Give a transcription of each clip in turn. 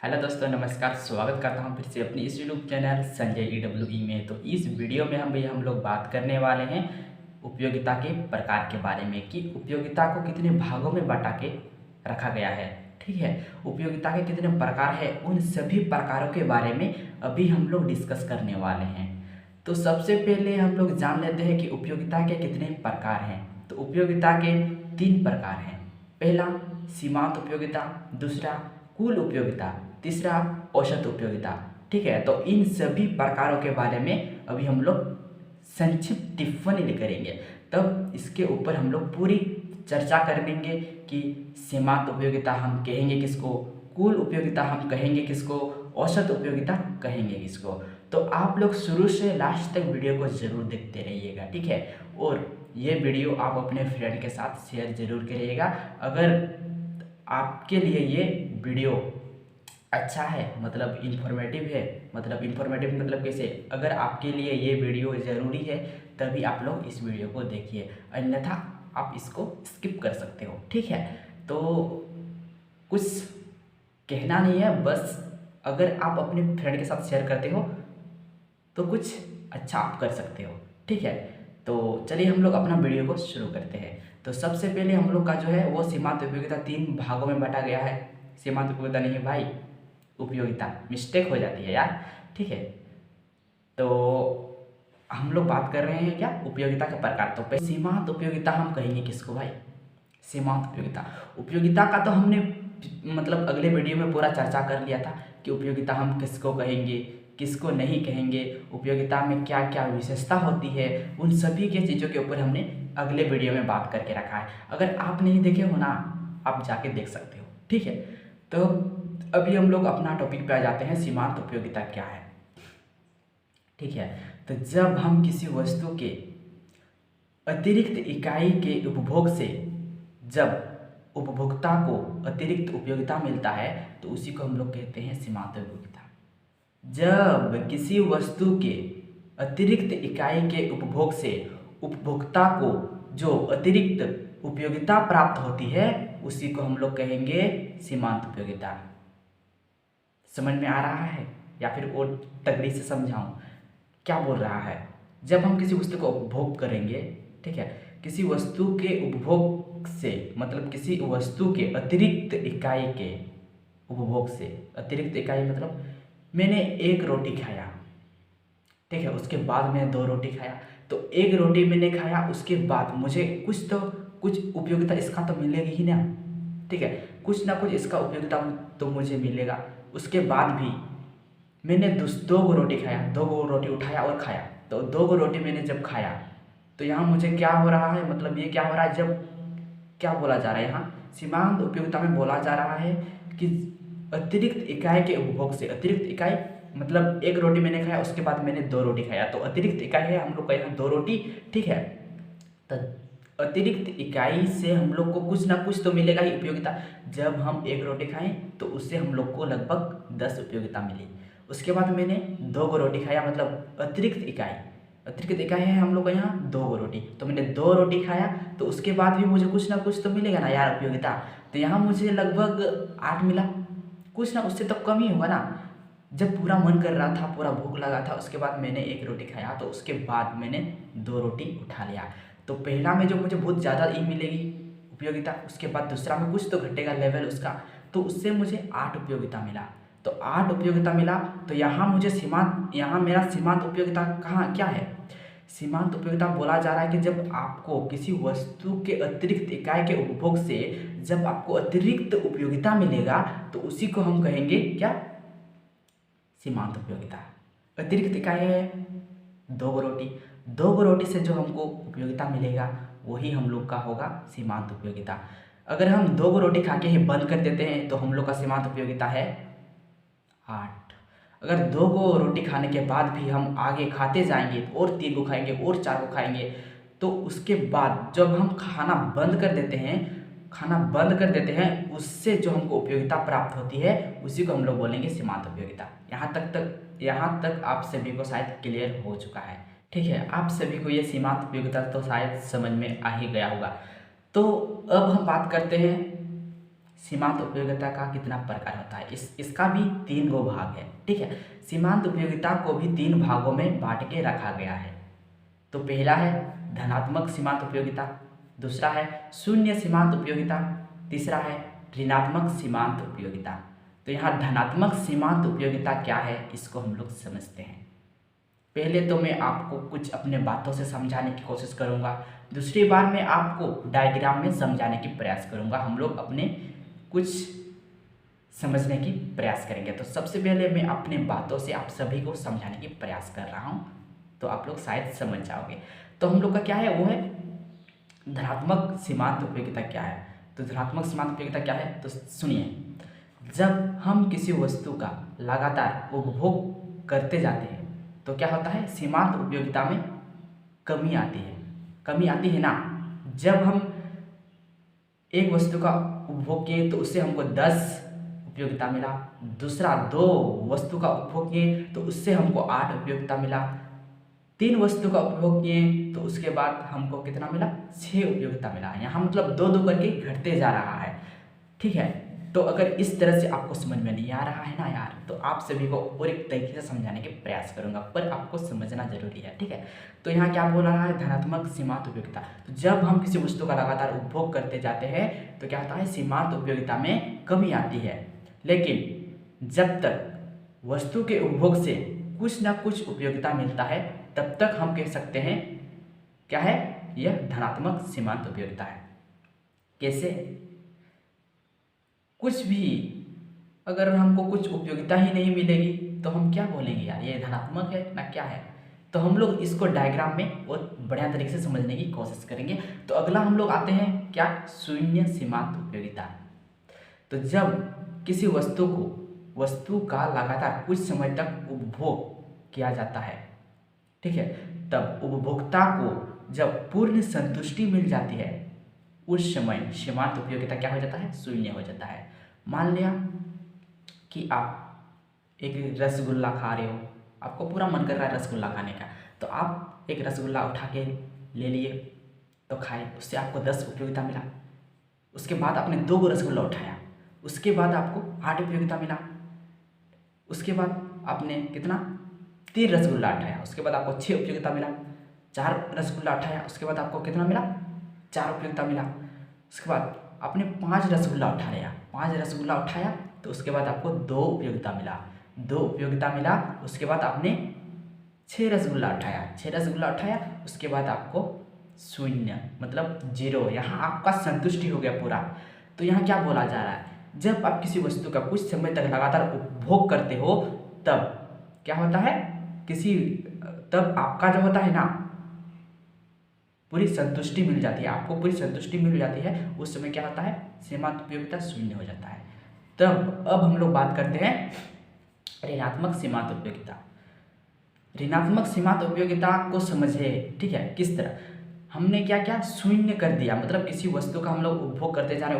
Hello दोस्तों, नमस्कार। स्वागत करता हूं फिर से अपनी इस यूट्यूब चैनल संजय EWE में। तो इस वीडियो में हम लोग बात करने वाले हैं उपयोगिता के प्रकार के बारे में कि उपयोगिता को कितने भागों में बांटा के रखा गया है। ठीक है, उपयोगिता के कितने प्रकार है, उन सभी प्रकारों के बारे में अभी हम लोग डिस्कस करने वाले हैं। तो सबसे पहले हम लोग जान लेते हैं कि उपयोगिता के कितने प्रकार हैं। तो उपयोगिता के 3 प्रकार हैं। पहला सीमांत उपयोगिता, दूसरा कुल उपयोगिता, तीसरा औसत उपयोगिता। ठीक है, तो इन सभी प्रकारों के बारे में अभी हम लोग संक्षिप्त टिप्पणी करेंगे। तब इसके ऊपर हम लोग पूरी चर्चा करेंगे कि सीमांत उपयोगिता हम कहेंगे किसको, कुल उपयोगिता हम कहेंगे किसको, औसत उपयोगिता कहेंगे किसको। तो आप लोग शुरू से लास्ट तक वीडियो को जरूर देखते रहिएगा। ठीक है, और ये वीडियो आप अपने फ्रेंड के साथ शेयर जरूर करिएगा। अगर आपके लिए ये वीडियो अच्छा है, मतलब इन्फॉर्मेटिव है, मतलब कैसे, अगर आपके लिए ये वीडियो ज़रूरी है तभी आप लोग इस वीडियो को देखिए, अन्यथा आप इसको स्किप कर सकते हो। ठीक है, तो कुछ कहना नहीं है, बस अगर आप अपने फ्रेंड के साथ शेयर करते हो तो कुछ अच्छा आप कर सकते हो। ठीक है, तो चलिए हम लोग अपना वीडियो को शुरू करते हैं। तो सबसे पहले हम लोग का जो है वो सीमांत उपयोगिता 3 भागों में बांटा गया है। सीमांत उपयोगिता नहीं भाई, उपयोगिता, मिस्टेक हो जाती है यार। ठीक है, तो हम लोग बात कर रहे हैं क्या, उपयोगिता के प्रकार। तो पहले सीमांत उपयोगिता हम कहेंगे किसको भाई, सीमांत उपयोगिता। उपयोगिता का तो हमने मतलब अगले वीडियो में पूरा चर्चा कर लिया था कि उपयोगिता हम किसको कहेंगे, किसको नहीं कहेंगे, उपयोगिता में क्या क्या विशेषता होती है, उन सभी के चीज़ों के ऊपर हमने अगले वीडियो में बात करके रखा है। अगर आप नहीं देखे हो ना, आप जाके देख सकते हो। ठीक है, तो अभी हम लोग अपना टॉपिक पे आ जाते हैं, सीमांत उपयोगिता क्या है। ठीक है, तो जब हम किसी वस्तु के अतिरिक्त इकाई के उपभोग से जब उपभोक्ता को अतिरिक्त उपयोगिता मिलता है तो उसी को हम लोग कहते हैं सीमांत उपयोगिता। जब किसी वस्तु के अतिरिक्त इकाई के उपभोग से उपभोक्ता को जो अतिरिक्त उपयोगिता प्राप्त होती है उसी को हम लोग कहेंगे सीमांत उपयोगिता। समझ में आ रहा है या फिर और तगड़ी से समझाऊं, क्या बोल रहा है। जब हम किसी वस्तु को उपभोग करेंगे, ठीक है, किसी वस्तु के उपभोग से मतलब किसी वस्तु के अतिरिक्त इकाई के उपभोग से, अतिरिक्त इकाई मतलब मैंने 1 रोटी खाया, ठीक है, उसके बाद मैंने 2 रोटी खाया, तो 1 रोटी मैंने खाया, उसके बाद मुझे कुछ उपयोगिता इसका तो मिलेगी ही ना। ठीक है, कुछ ना कुछ इसका उपयोगिता तो मुझे मिलेगा। उसके बाद भी मैंने 2 रोटी खाया, 2 रोटी उठाया और खाया, तो 2 रोटी मैंने जब खाया तो यहाँ मुझे क्या हो रहा है, मतलब ये क्या हो रहा है, जब क्या बोला जा रहा है यहाँ सीमांत उपयोगिता में बोला जा रहा है कि अतिरिक्त इकाई के उपभोग से, अतिरिक्त इकाई मतलब 1 रोटी मैंने खाया, उसके बाद मैंने 2 रोटी खाया, तो अतिरिक्त इकाई है हम लोग का यहाँ 2 रोटी। ठीक है, तो अतिरिक्त इकाई से हम लोग को कुछ ना कुछ तो मिलेगा ही उपयोगिता। जब हम 1 रोटी खाएं तो उससे हम लोग को लगभग 10 उपयोगिता मिली। उसके बाद मैंने 2 रोटी खाया, मतलब अतिरिक्त इकाई है हम लोग का यहाँ 2 रोटी, तो मैंने 2 रोटी खाया, तो उसके बाद भी मुझे कुछ ना कुछ तो मिलेगा ना यार उपयोगिता। तो यहाँ मुझे लगभग 8 मिला, कुछ ना उससे तो कम ही होगा ना। जब पूरा मन कर रहा था, पूरा भूख लगा था, उसके बाद मैंने 1 रोटी खाया, तो उसके बाद मैंने 2 रोटी उठा लिया, तो पहला में जो मुझे बहुत ज़्यादा ई मिलेगी उपयोगिता, उसके बाद दूसरा में कुछ तो घटेगा लेवल उसका, तो उससे मुझे 8 उपयोगिता मिला। तो 8 उपयोगिता मिला, तो यहाँ मेरा सीमांत उपयोगिता कहाँ क्या है। सीमांत उपयोगिता बोला जा रहा है कि जब आपको किसी वस्तु के अतिरिक्त इकाई के उपभोग से जब आपको अतिरिक्त उपयोगिता मिलेगा तो उसी को हम कहेंगे क्या, सीमांत उपयोगिता। अतिरिक्त इकाई है 2 रोटी, 2 रोटी से जो हमको उपयोगिता मिलेगा वही हम लोग का होगा सीमांत उपयोगिता। अगर हम 2 रोटी खा के ही बंद कर देते हैं तो हम लोग का सीमांत उपयोगिता है 8। अगर 2 रोटी खाने के बाद भी हम आगे खाते जाएंगे और 3 को खाएंगे और 4 को खाएंगे, तो उसके बाद जब हम खाना बंद कर देते हैं उससे जो हमको उपयोगिता प्राप्त होती है उसी को हम लोग बोलेंगे सीमांत उपयोगिता। यहाँ तक आप सभी को शायद क्लियर हो चुका है। ठीक है, आप सभी को ये सीमांत उपयोगिता तो शायद समझ में आ ही गया होगा। तो अब हम बात करते हैं सीमांत उपयोगिता का कितना प्रकार होता है, इसका भी 3 गो भाग है। ठीक है, सीमांत उपयोगिता को भी 3 भागों में बांट के रखा गया है। तो पहला है धनात्मक सीमांत उपयोगिता, दूसरा है शून्य सीमांत उपयोगिता, तीसरा है ऋणात्मक सीमांत उपयोगिता। तो यहाँ धनात्मक सीमांत उपयोगिता क्या है इसको हम लोग समझते हैं। पहले तो मैं आपको कुछ अपने बातों से समझाने की कोशिश करूँगा, दूसरी बार मैं आपको डायग्राम में समझाने की प्रयास करूँगा। हम लोग अपने कुछ समझने की प्रयास करेंगे। तो सबसे पहले मैं अपने बातों से आप सभी को समझाने की प्रयास कर रहा हूँ, तो आप लोग शायद समझ जाओगे। तो हम लोग का क्या है, वो है धनात्मक सीमांत उपयोगिता क्या है। तो धनात्मक सीमांत उपयोगिता क्या है, तो सुनिए। जब हम किसी वस्तु का लगातार उपभोग करते जाते हैं तो क्या होता है, सीमांत उपयोगिता में कमी आती है। कमी आती है ना। जब हम एक वस्तु का उपभोग किए तो उससे हमको 10 उपयोगिता मिला, दूसरा 2 वस्तु का उपभोग किए तो उससे हमको 8 उपयोगिता मिला, 3 वस्तु का उपभोग किए तो उसके बाद हमको कितना मिला, 6 उपयोगिता मिला। यहाँ मतलब 2-2 करके घटते जा रहा है। ठीक है, तो अगर इस तरह से आपको समझ में नहीं आ रहा है ना यार, तो आप सभी को और एक तरीके से समझाने के प्रयास करूंगा, पर आपको समझना जरूरी है। ठीक है, तो यहाँ क्या बोल रहा है, धनात्मक सीमांत उपयोगिता। तो जब हम किसी वस्तु का लगातार उपभोग करते जाते हैं तो क्या होता है, सीमांत उपयोगिता में कमी आती है। लेकिन जब तक वस्तु के उपभोग से कुछ ना कुछ उपयोगिता मिलता है तब तक हम कह सकते हैं क्या है, यह धनात्मक सीमांत उपयोगिता है। कैसे, कुछ भी अगर हमको कुछ उपयोगिता ही नहीं मिलेगी तो हम क्या बोलेंगे यार, ये धनात्मक है ना क्या है। तो हम लोग इसको डायग्राम में और बढ़िया तरीके से समझने की कोशिश करेंगे। तो अगला हम लोग आते हैं क्या, शून्य सीमांत उपयोगिता। तो जब किसी वस्तु का लगातार कुछ समय तक उपभोग किया जाता है, ठीक है, तब उपभोक्ता को जब पूर्ण संतुष्टि मिल जाती है उस समय सीमांत उपयोगिता क्या हो जाता है, शून्य हो जाता है। मान लिया कि आप एक रसगुल्ला खा रहे हो, आपको पूरा मन कर रहा है रसगुल्ला खाने का, तो आप एक रसगुल्ला उठा के ले लिए तो खाए, उससे आपको 10 उपयोगिता मिला। उसके बाद आपने 2 रसगुल्ला उठाया, उसके बाद आपको 8 उपयोगिता मिला। उसके बाद आपने कितना, 3 रसगुल्ला उठाया, उसके बाद आपको 6 उपयोगिता मिला। 4 रसगुल्ला उठाया, उसके बाद आपको कितना मिला, 4 उपयोगिता मिला। उसके बाद आपने 5 रसगुल्ला उठा लिया, 5 रसगुल्ला उठाया तो उसके बाद आपको 2 उपयोगिता मिला, 2 उपयोगिता मिला। उसके बाद आपने 6 रसगुल्ला उठाया, 6 रसगुल्ला उठाया, उसके बाद आपको 0 मतलब 0। यहाँ आपका संतुष्टि हो गया पूरा। तो यहाँ क्या बोला जा रहा है, जब आप किसी वस्तु का कुछ समय तक लगातार उपभोग करते हो तब क्या होता है, तब आपका जो होता है ना, पूरी संतुष्टि मिल जाती है, आपको पूरी संतुष्टि मिल जाती है। उस समय क्या होता है, सीमांत उपयोगिता 0 हो जाता है। तब अब हम लोग बात करते हैं ऋणात्मक सीमांत उपयोगिता। ऋणात्मक सीमांत उपयोगिता को समझे, ठीक है, किस तरह हमने क्या क्या शून्य कर दिया, मतलब किसी वस्तु का हम लोग उपभोग करते जा रहे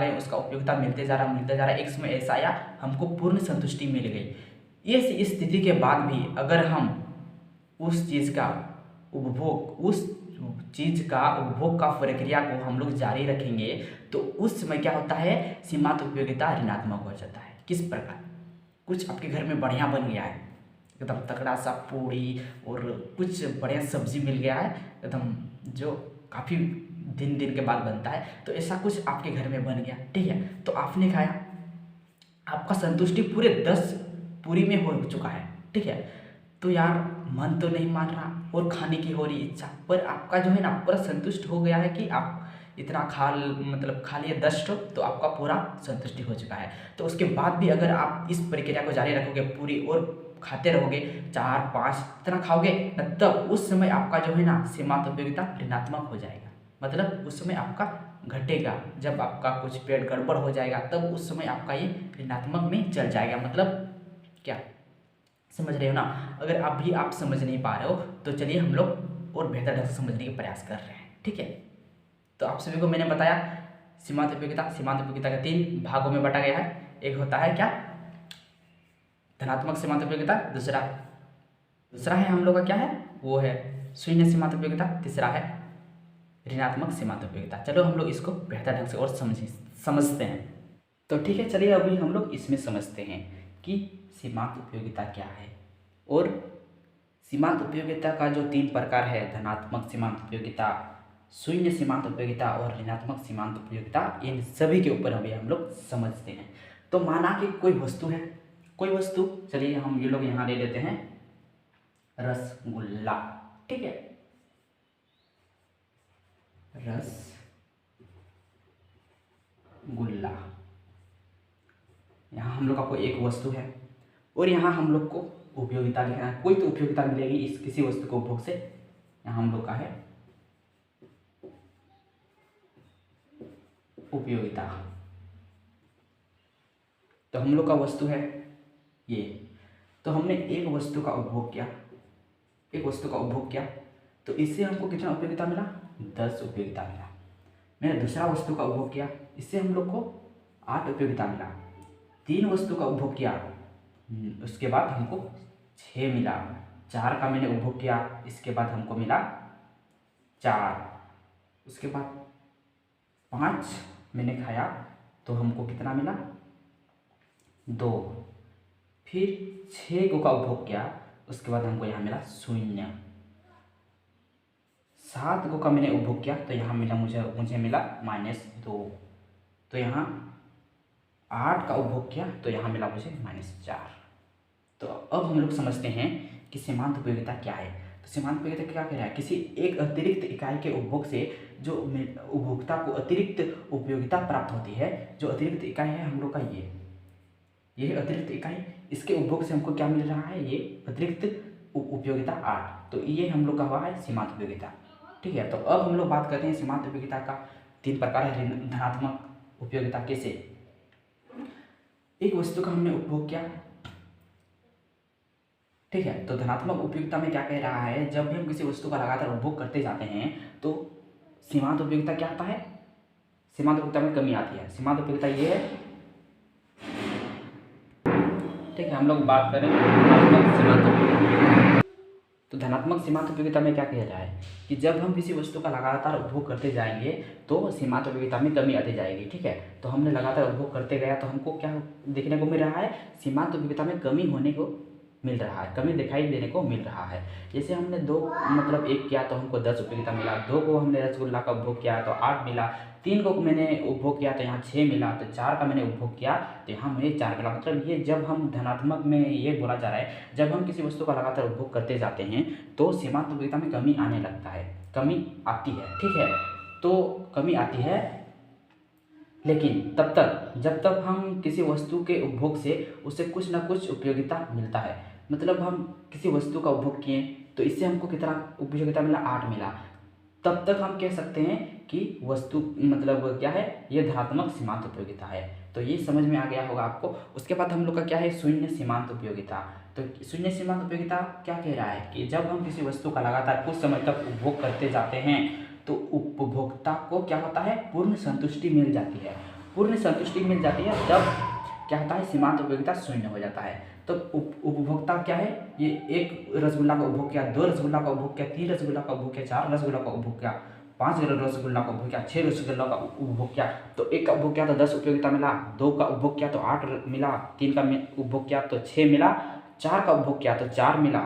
हैं, उसका उपयोगिता मिलते जा रहा, एक समय ऐसा आया हमको पूर्ण संतुष्टि मिल गई। इस स्थिति के बाद भी अगर हम उस चीज़ का उपभोग का प्रक्रिया को हम लोग जारी रखेंगे तो उस समय क्या होता है, सीमांत उपयोगिता ऋणात्मक हो जाता है। किस प्रकार, कुछ आपके घर में बढ़िया बन गया है, एकदम तगड़ा सा पूड़ी और कुछ बढ़िया सब्जी मिल गया है, एकदम जो काफ़ी दिन के बाद बनता है, तो ऐसा कुछ आपके घर में बन गया, ठीक है, तो आपने खाया, आपका संतुष्टि पूरे 10 पूरी में हो चुका है, ठीक है, तो यार मन तो नहीं मान रहा और खाने की हो रही इच्छा, पर आपका जो है ना पूरा संतुष्ट हो गया है कि आप इतना खा लिए 10 तो आपका पूरा संतुष्टि हो चुका है। तो उसके बाद भी अगर आप इस प्रक्रिया को जारी रखोगे पूरी और खाते रहोगे 4-5 इतना खाओगे, तब उस समय आपका जो है ना सीमांत उपयोगिता ऋणात्मक हो जाएगा। मतलब उस समय आपका घटेगा, जब आपका कुछ पेट गड़बड़ हो जाएगा तब उस समय आपका ये ऋणात्मक में चल जाएगा। मतलब क्या समझ रहे हो ना। अगर अभी आप समझ नहीं पा रहे हो तो चलिए हम लोग और बेहतर ढंग से समझने के प्रयास कर रहे हैं, ठीक है। तो आप सभी को मैंने बताया सीमांत उपयोगिता के 3 भागों में बांटा गया है। एक होता है क्या, धनात्मक सीमांत उपयोगिता, दूसरा है हम लोग का क्या है, वो है शून्य सीमांत उपयोगिता, तीसरा है ऋणात्मक सीमांत उपयोगिता। चलो हम लोग इसको बेहतर ढंग से और समझते हैं। तो ठीक है, चलिए अभी हम लोग इसमें समझते हैं कि सीमांत उपयोगिता क्या है। और सीमांत उपयोगिता का जो 3 प्रकार है, धनात्मक सीमांत उपयोगिता, शून्य सीमांत उपयोगिता और ऋणात्मक सीमांत उपयोगिता, इन सभी के ऊपर अभी हम लोग समझते हैं। तो माना कि कोई वस्तु है, कोई वस्तु, चलिए हम ये लोग यहाँ ले लेते हैं रसगुल्ला, ठीक है, रसगुल्ला। यहाँ हम लोग का कोई एक वस्तु है और यहाँ हम लोग को उपयोगिता लिखना है। कोई तो उपयोगिता मिलेगी इस किसी वस्तु के उपभोग से। यहाँ हम लोग का है उपयोगिता। तो हम लोग का वस्तु है ये, तो हमने एक वस्तु का उपभोग किया, एक वस्तु का उपभोग किया, तो इससे हमको कितना उपयोगिता मिला? 10 उपयोगिता मिला। मैंने दूसरा वस्तु का उपभोग किया, इससे हम लोग को 8 उपयोगिता मिला। 3 वस्तु का उपभोग किया, उसके बाद हमको 6 मिला। 4 का मैंने उपभोग किया, इसके बाद हमको मिला 4। उसके बाद 5 मैंने खाया तो हमको कितना मिला? 2। फिर 6 का उपभोग किया, उसके बाद हमको यहाँ मिला 0। 7 का मैंने उपभोग किया तो यहाँ मिला मुझे मिला -2। तो यहाँ 8 का उपभोग किया तो यहाँ मिला मुझे -4। तो अब हम लोग समझते हैं कि सीमांत उपयोगिता क्या है। तो सीमांत उपयोगिता क्या कह रहा है? किसी एक अतिरिक्त इकाई के उपभोग से जो उपभोक्ता को अतिरिक्त उपयोगिता प्राप्त होती है, जो अतिरिक्त इकाई है हम लोग का ये अतिरिक्त इकाई, इसके उपभोग से हमको क्या मिल रहा है? ये अतिरिक्त उपयोगिता 8। तो ये हम लोग का हुआ है सीमांत उपयोगिता, ठीक है। तो अब हम लोग बात करते हैं सीमांत उपयोगिता का 3 प्रकार है। धनात्मक उपयोगिता कैसे? एक वस्तु का हमने उपभोग किया, ठीक है। तो धनात्मक उपयोगिता में क्या कह रहा है? जब भी हम किसी वस्तु का लगातार उपभोग करते जाते हैं तो सीमांत उपयोगिता क्या आता है? सीमांत उपयोगिता में कमी आती है। सीमांत उपयोगिता ये है, ठीक है। हम लोग बात करें धनात्मक सीमांत उपयोगिता। तो धनात्मक सीमांत उपयोगिता में क्या कह रहा है कि जब हम किसी वस्तु का लगातार उपभोग करते जाएंगे तो सीमांत उपयोगिता में कमी आती जाएगी, ठीक है। तो हमने लगातार उपभोग करते गया तो हमको क्या देखने को मिल रहा है? सीमांत उपयोगिता में कमी होने को मिल रहा है, कमी दिखाई देने को मिल रहा है। जैसे हमने 2 मतलब 1 किया तो हमको 10 उपयोगिता मिला, 2 को हमने रसगुल्ला का उपभोग किया तो 8 मिला, 3 को मैंने उपभोग किया तो यहाँ 6 मिला, तो 4 का मैंने उपभोग किया तो यहाँ मुझे 4 मिला। मतलब ये जब हम धनात्मक में ये बोला जा रहा है, जब हम किसी वस्तु का लगातार उपभोग करते जाते हैं तो सीमांत उपयोगिता में कमी आने लगता है, कमी आती है, ठीक है। तो कमी आती है, लेकिन तब तक जब तक हम किसी वस्तु के उपभोग से उसे कुछ ना कुछ उपयोगिता मिलता है। मतलब हम किसी वस्तु का उपभोग किए तो इससे हमको कितना उपयोगिता मिला? 8 मिला। तब तक हम कह सकते हैं कि वस्तु मतलब क्या है? ये धनात्मक सीमांत उपयोगिता है। तो ये समझ में आ गया होगा आपको। उसके बाद हम लोग का क्या है? शून्य सीमांत उपयोगिता। तो शून्य सीमांत उपयोगिता क्या कह रहा है कि जब हम किसी वस्तु का लगातार कुछ समय तक उपभोग करते जाते हैं तो उपभोक्ता को क्या होता है? पूर्ण संतुष्टि मिल जाती है। पूर्ण संतुष्टि मिल जाती है तब क्या होता है? सीमांत उपयोगिता शून्य हो जाता है। तो उपभोक्ता क्या है? ये 1 रसगुल्ला का उपभोग किया, 2 रसगुल्ला का उपभोग किया, 3 रसगुल्ला का उपभोग किया, 4 रसगुल्ला का उपभोग किया, 5 रसगुल्ला का उपभोग किया, 6 रसगुल्ला का उपभोग किया, तो 1 का उपभोग किया तो 10 उपयोगिता मिला, 2 का उपभोग किया तो 8 मिला, 3 का उपभोग किया तो 6 मिला, 4 का उपभोग किया तो 4 मिला,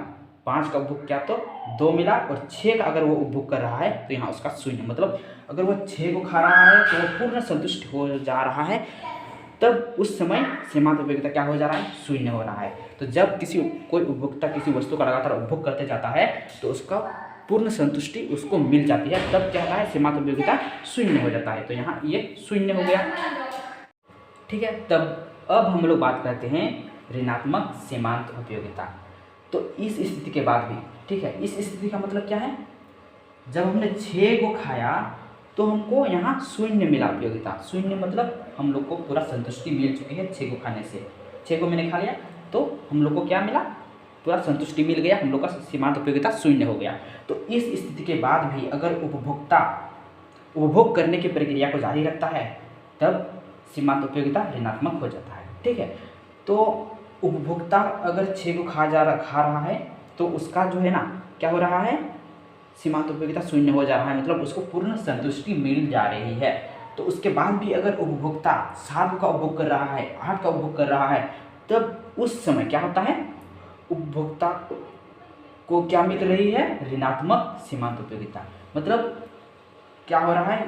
5 का उपभोग किया तो 2 मिला, और 6 का अगर वो उपभोग कर रहा है तो यहाँ उसका शून्य। मतलब अगर वो 6 को खा रहा है तो वो पूर्ण संतुष्ट हो जा रहा है, तब उस समय सीमांत उपयोगिता क्या हो जा रहा है? शून्य हो रहा है। तो जब कोई उपभोक्ता किसी वस्तु का लगातार उपभोग करते जाता है तो उसका पूर्ण संतुष्टि उसको मिल जाती है, तब क्या होता है? सीमांत उपयोगिता शून्य हो जाता है। तो यहाँ ये शून्य हो गया, ठीक है। तब अब हम लोग बात करते हैं ऋणात्मक सीमांत उपयोगिता। तो इस स्थिति के बाद भी, ठीक है, इस स्थिति का मतलब क्या है? जब हमने 6 को खाया तो हमको यहाँ शून्य मिला उपयोगिता। शून्य मतलब हम लोग को पूरा संतुष्टि मिल चुकी है 6 को खाने से। 6 को मैंने खा लिया तो हम लोग को क्या मिला? पूरा संतुष्टि मिल गया, हम लोग का सीमांत उपयोगिता शून्य हो गया। तो इस स्थिति के बाद भी अगर उपभोक्ता उपभोग करने की प्रक्रिया को जारी रखता है तब सीमांत उपयोगिता ऋणात्मक हो जाता है, ठीक है। तो उपभोक्ता अगर 6 को खा रहा है तो उसका जो है ना क्या हो रहा है? सीमांत उपयोगिता शून्य हो जा रहा है, मतलब उसको पूर्ण संतुष्टि मिल जा रही है। तो उसके बाद भी अगर उपभोक्ता 7 का उपभोग कर रहा है, 8 का उपभोग कर रहा है, तब उस समय क्या होता है, उपभोक्ता को क्या मिल रही है, ऋणात्मक सीमांत उपयोगिता। मतलब क्या हो रहा है,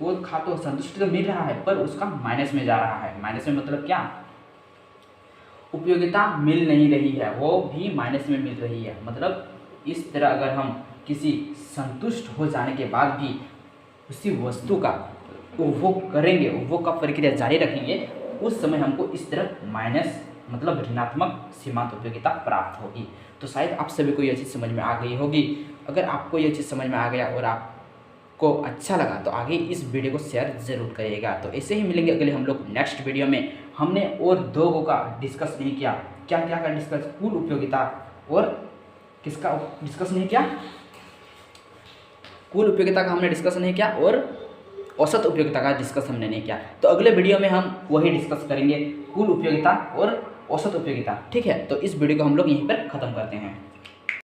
वो खा तो संतुष्ट तो मिल रहा है पर उसका माइनस में जा रहा है। माइनस में मतलब क्या, उपयोगिता मिल नहीं रही है, वो भी माइनस में मिल रही है। मतलब इस तरह अगर हम किसी संतुष्ट हो जाने के बाद भी उसी वस्तु का उपभोग करेंगे, उपभोग का प्रक्रिया जारी रखेंगे, उस समय हमको इस तरह माइनस मतलब ऋणात्मक सीमांत उपयोगिता प्राप्त होगी। तो शायद आप सभी को यह चीज़ समझ में आ गई होगी। अगर आपको यह चीज़ समझ में आ गया और आपको अच्छा लगा तो आगे इस वीडियो को शेयर ज़रूर करिएगा। तो ऐसे ही मिलेंगे अगले हम लोग नेक्स्ट वीडियो में। हमने और 2 का डिस्कस नहीं किया, क्या क्या का डिस्कस, कुल उपयोगिता और किसका डिस्कस नहीं किया, कुल उपयोगिता का हमने डिस्कस नहीं किया और औसत उपयोगिता का डिस्कस हमने नहीं किया। तो अगले वीडियो में हम वही डिस्कस करेंगे, कुल उपयोगिता और औसत उपयोगिता। ठीक है, तो इस वीडियो को हम लोग यहीं पर ख़त्म करते हैं।